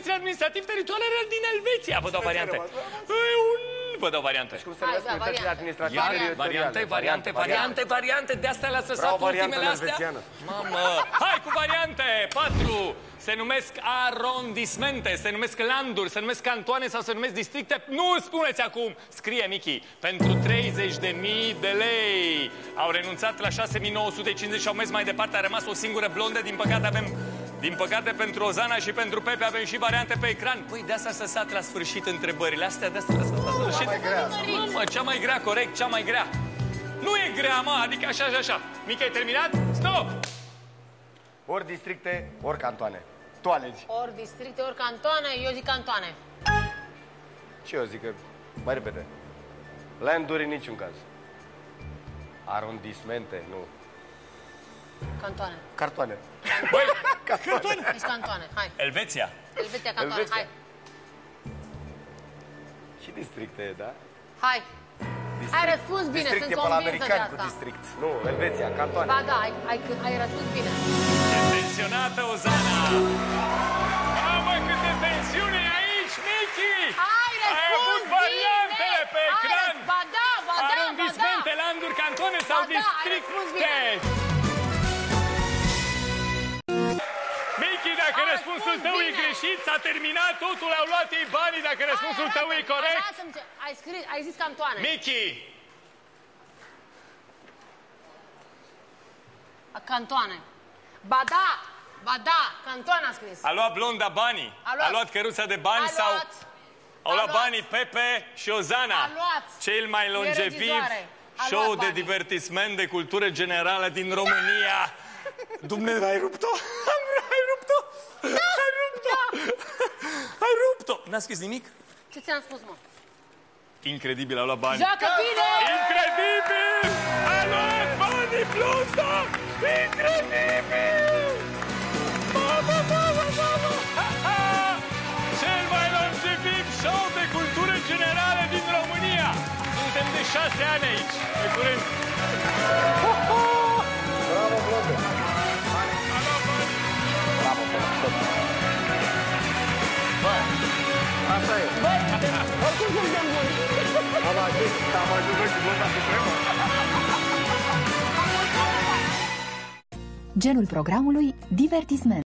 administrativ teritoriale din Elveția. Vă dau variante. Vă dau variante. Cum se numesc unitățile administrative teritoriale? Variante. De astea le-ați lăsat ultimele astea. Mamă. Hai cu variante. 4. Se numesc arondismente, se numesc landuri, se numesc cantoane sau se numesc districte. Nu spuneți acum. Scrie Michi. Pentru 30.000 de lei. Au renunțat la 6.950 și au mers mai departe. A rămas o singură blondă. Din păcate, pentru Ozana și pentru Pepe avem și variante pe ecran. Păi, de asta s-a stat la sfârșit întrebările astea, de asta s-a stat la sfârșit. Mamă, cea mai grea, corect, cea mai grea. Nu e grea, mă, adică așa și așa. Mica, ai terminat? Stop! Ori districte, ori cantoane. Tu alegi. Ori districte, ori cantoane, eu zic cantoane. Și eu zic că, mai repede. Landuri în niciun caz. Arondismente, nu. Cantoane. Cartoane. Băi, cantoane. Deci cantoane, hai. Elveția. Elveția, cantoane, hai. Și districte, da? Hai. Ai răspuns bine, sunt convinsă de asta. Cu district. Nu, Elveția, cantoane. Ba da, ai răspuns bine. E tensionată, Ozana. Mamă, câte tensiune aici, Michi! Ai răspuns avut variantele pe ecran. Ba da. Arondismente, landuri, cantoane sau districte. Michi, dacă răspunsul tău e greșit, s-a terminat totul, au luat ei banii. Dacă răspunsul tău e corect... Ai zis cantoane. Michi! Cantoane. Ba da, cantoane a scris. A luat blonda banii? A luat căruța de bani sau... Au luat banii Pepe și Ozana. Cel mai longeviv show de divertisment de cultură generală din România. Dumnezeu, ai rupt-o? Ai rupt-o? Ai rupt-o? Ai rupt-o? N-a scris nimic? Ce ți-am spus, mă? Incredibil, a luat bani. Joacă bine! Incredibil! A luat banii blonda! Incredibil! Mamă! Cel mai longeviv show de cultură generală din România. Suntem de 6 ani aici. De curând. Bravo, blondă! Bravo, blondă! Băi, asta e. Oricum suntem buni. Am ajuns și blonda supremă. Genul programului divertisment.